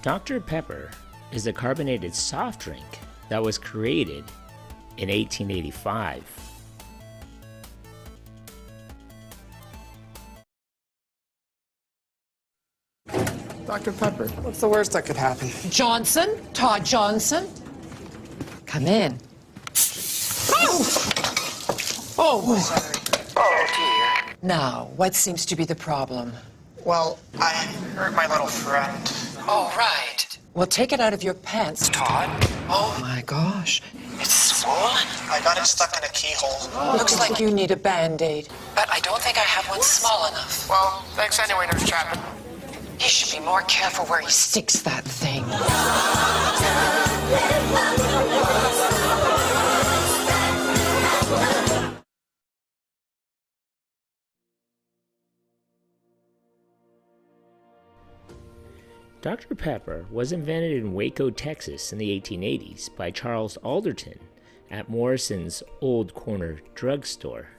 Dr. Pepper is a carbonated soft drink that was created in 1885. Dr. Pepper, what's the worst that could happen? Johnson? Todd Johnson? Come in. Oh! Oh! Oh, dear. Now, what seems to be the problem? Well, I hurt my little friend. Oh, right. Well, take it out of your pants, Todd. Oh, my gosh. It's swollen. I got it stuck in a keyhole. Looks like you need a Band-Aid. But I don't think I have one small enough. Well, thanks anyway, Nurse Chapman. He should be more careful where he sticks that thing. Dr. Pepper was invented in Waco, Texas in the 1880s by Charles Alderton at Morrison's Old Corner drugstore.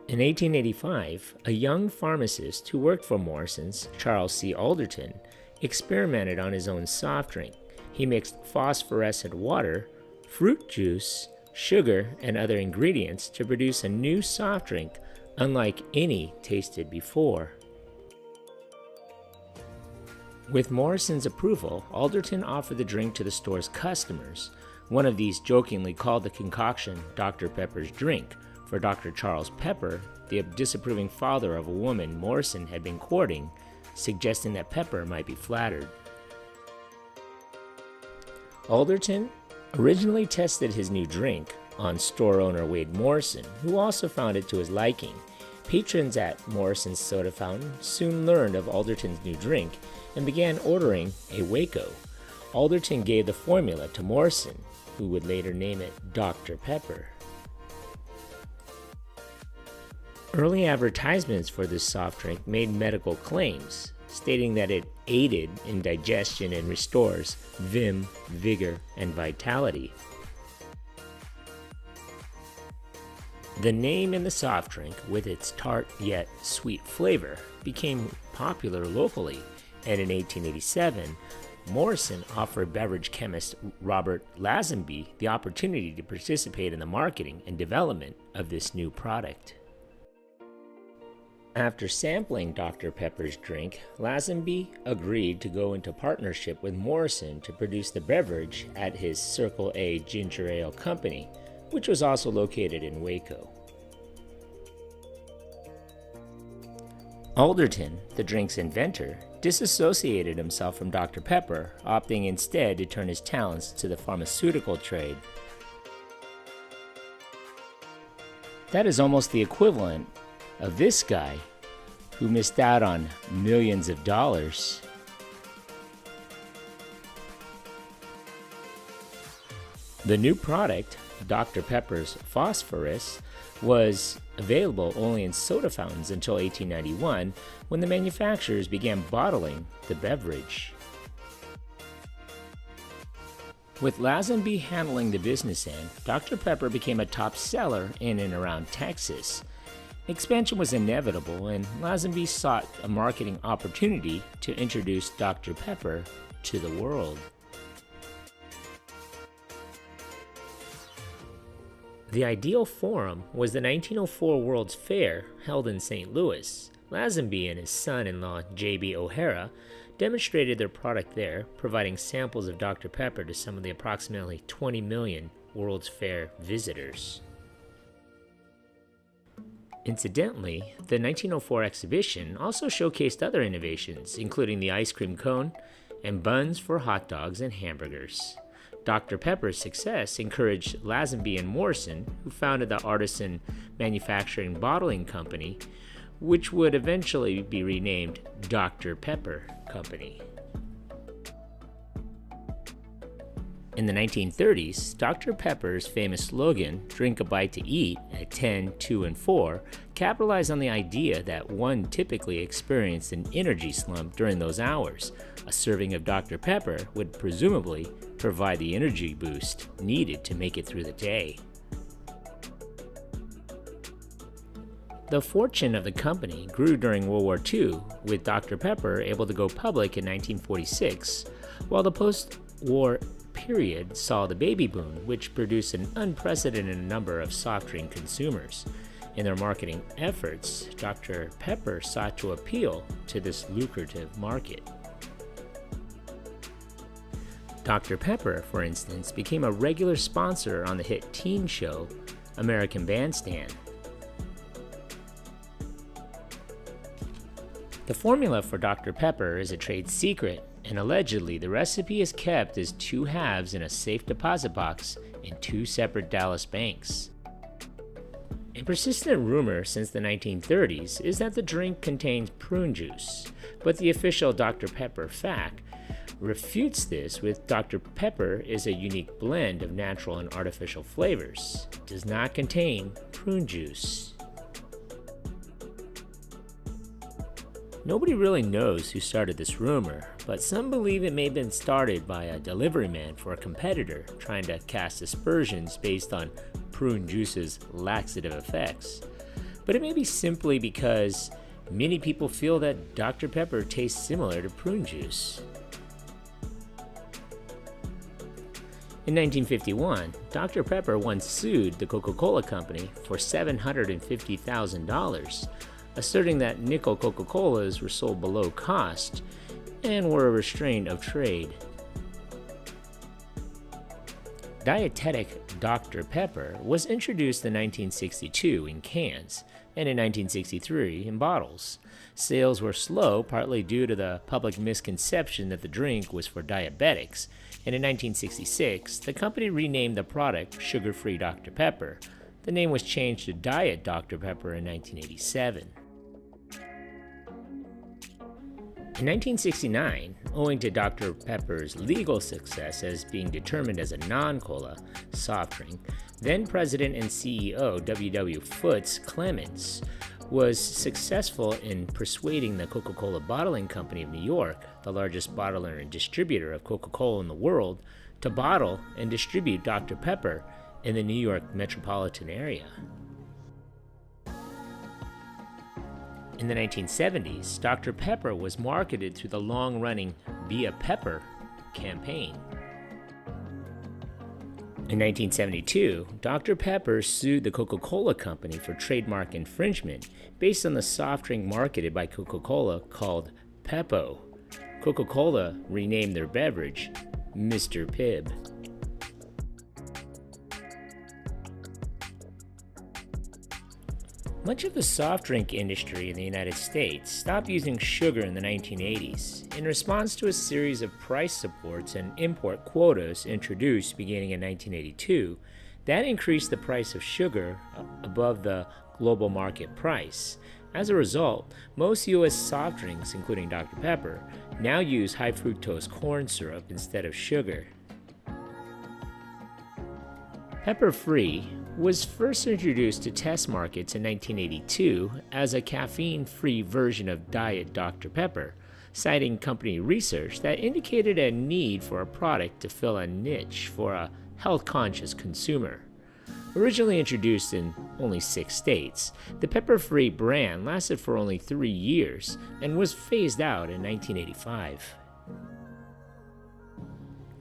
In 1885, a young pharmacist who worked for Morrison's, Charles C. Alderton, experimented on his own soft drink. He mixed phosphorescent water, fruit juice, sugar, and other ingredients to produce a new soft drink unlike any tasted before. With Morrison's approval, Alderton offered the drink to the store's customers. One of these jokingly called the concoction Dr. Pepper's drink, for Dr. Charles Pepper, the disapproving father of a woman Morrison had been courting, suggesting that Pepper might be flattered. Alderton originally tested his new drink on store owner Wade Morrison, who also found it to his liking. Patrons at Morrison's soda fountain soon learned of Alderton's new drink and began ordering a Waco. Alderton gave the formula to Morrison, who would later name it Dr. Pepper. Early advertisements for this soft drink made medical claims, stating that it aided in digestion and restores vim, vigor, and vitality. The name in the soft drink, with its tart yet sweet flavor, became popular locally, and in 1887, Morrison offered beverage chemist Robert Lazenby the opportunity to participate in the marketing and development of this new product. After sampling Dr. Pepper's drink, Lazenby agreed to go into partnership with Morrison to produce the beverage at his Circle A Ginger Ale Company, which was also located in Waco. Alderton, the drink's inventor, disassociated himself from Dr. Pepper, opting instead to turn his talents to the pharmaceutical trade. That is almost the equivalent of this guy who missed out on millions of dollars. The new product, Dr. Pepper's Phosphorus, was available only in soda fountains until 1891, when the manufacturers began bottling the beverage. With Lazenby handling the business end, Dr. Pepper became a top seller in and around Texas. Expansion was inevitable, and Lazenby sought a marketing opportunity to introduce Dr. Pepper to the world. The ideal forum was the 1904 World's Fair held in St. Louis. Lazenby and his son-in-law J.B. O'Hara demonstrated their product there, providing samples of Dr. Pepper to some of the approximately 20 million World's Fair visitors. Incidentally, the 1904 exhibition also showcased other innovations, including the ice cream cone and buns for hot dogs and hamburgers. Dr. Pepper's success encouraged Lazenby and Morrison, who founded the Artisan Manufacturing Bottling Company, which would eventually be renamed Dr. Pepper Company. In the 1930s, Dr. Pepper's famous slogan, "Drink a bite to eat" at 10, 2, and 4, capitalized on the idea that one typically experienced an energy slump during those hours. A serving of Dr. Pepper would presumably provide the energy boost needed to make it through the day. The fortune of the company grew during World War II, with Dr. Pepper able to go public in 1946, while the post-war period saw the baby boom, which produced an unprecedented number of soft drink consumers. In their marketing efforts, Dr. Pepper sought to appeal to this lucrative market. Dr. Pepper, for instance, became a regular sponsor on the hit teen show American Bandstand. The formula for Dr. Pepper is a trade secret, and allegedly the recipe is kept as 2 halves in a safe deposit box in 2 separate Dallas banks. A persistent rumor since the 1930s is that the drink contains prune juice, but the official Dr. Pepper fact refutes this with Dr. Pepper is a unique blend of natural and artificial flavors. It does not contain prune juice. Nobody really knows who started this rumor, but some believe it may have been started by a delivery man for a competitor trying to cast aspersions based on prune juice's laxative effects. But it may be simply because many people feel that Dr. Pepper tastes similar to prune juice. In 1951, Dr. Pepper once sued the Coca-Cola Company for $750,000, asserting that nickel Coca-Colas were sold below cost and were a restraint of trade. Dietetic Dr. Pepper was introduced in 1962 in cans and in 1963 in bottles. Sales were slow, partly due to the public misconception that the drink was for diabetics, and in 1966, the company renamed the product Sugar-Free Dr. Pepper. The name was changed to Diet Dr. Pepper in 1987. In 1969, owing to Dr. Pepper's legal success as being determined as a non-cola soft drink, then President and CEO W.W. Foots Clements was successful in persuading the Coca-Cola Bottling Company of New York, the largest bottler and distributor of Coca-Cola in the world, to bottle and distribute Dr. Pepper in the New York metropolitan area. In the 1970s, Dr. Pepper was marketed through the long-running Be a Pepper campaign. In 1972, Dr. Pepper sued the Coca-Cola Company for trademark infringement based on the soft drink marketed by Coca-Cola called Peppo. Coca-Cola renamed their beverage Mr. Pibb. Much of the soft drink industry in the United States stopped using sugar in the 1980s in response to a series of price supports and import quotas introduced beginning in 1982 that increased the price of sugar above the global market price. As a result, most U.S. soft drinks, including Dr. Pepper, now use high fructose corn syrup instead of sugar. Pepper-Free was first introduced to test markets in 1982 as a caffeine-free version of Diet Dr. Pepper, citing company research that indicated a need for a product to fill a niche for a health-conscious consumer. Originally introduced in only 6 states, the Pepper-Free brand lasted for only 3 years and was phased out in 1985.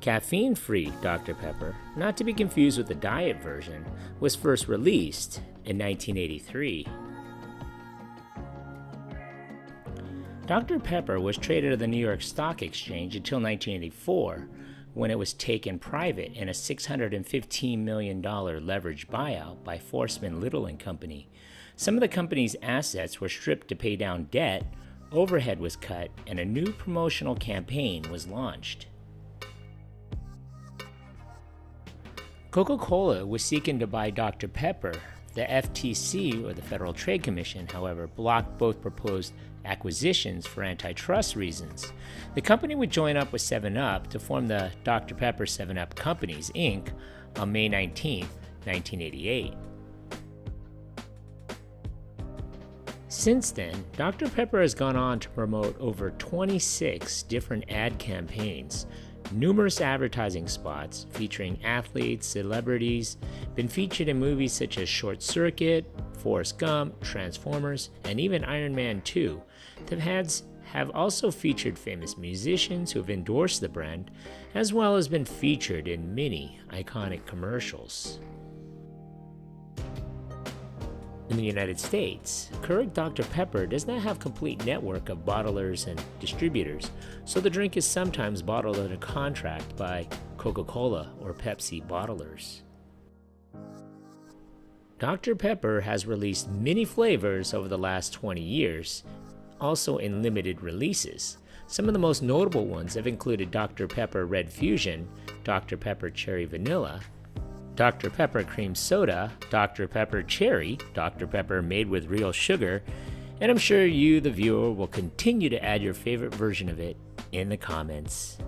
Caffeine-free Dr. Pepper, not to be confused with the diet version, was first released in 1983. Dr. Pepper was traded at the New York Stock Exchange until 1984, when it was taken private in a $615 million leveraged buyout by Forsman Little & Company. Some of the company's assets were stripped to pay down debt, overhead was cut, and a new promotional campaign was launched. Coca-Cola was seeking to buy Dr. Pepper. The FTC, or the Federal Trade Commission, however, blocked both proposed acquisitions for antitrust reasons. The company would join up with 7-Up to form the Dr. Pepper 7-Up Companies, Inc. on May 19, 1988. Since then, Dr. Pepper has gone on to promote over 26 different ad campaigns, numerous advertising spots featuring athletes, celebrities, been featured in movies such as Short Circuit, Forrest Gump, Transformers, and even Iron Man 2. The ads have also featured famous musicians who have endorsed the brand, as well as been featured in many iconic commercials. In the United States, Keurig Dr. Pepper does not have a complete network of bottlers and distributors, so the drink is sometimes bottled under contract by Coca-Cola or Pepsi bottlers. Dr. Pepper has released many flavors over the last 20 years, also in limited releases. Some of the most notable ones have included Dr. Pepper Red Fusion, Dr. Pepper Cherry Vanilla, Dr. Pepper Cream Soda, Dr. Pepper Cherry, Dr. Pepper Made with Real Sugar, and I'm sure you, the viewer, will continue to add your favorite version of it in the comments.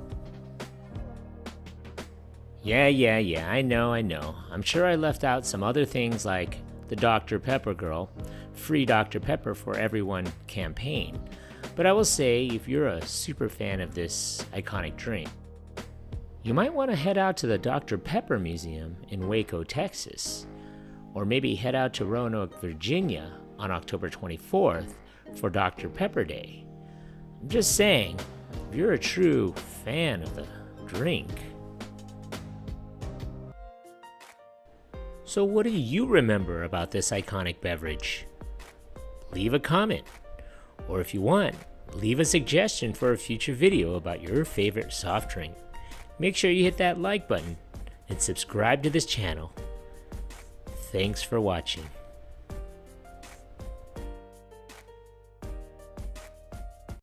Yeah, I know. I'm sure I left out some other things like the Dr. Pepper Girl, Free Dr. Pepper for Everyone campaign, but I will say if you're a super fan of this iconic drink, you might want to head out to the Dr. Pepper Museum in Waco, Texas, or maybe head out to Roanoke, Virginia on October 24th for Dr. Pepper Day. I'm just saying, if you're a true fan of the drink. So what do you remember about this iconic beverage? Leave a comment, or if you want, leave a suggestion for a future video about your favorite soft drink. Make sure you hit that like button and subscribe to this channel. Thanks for watching.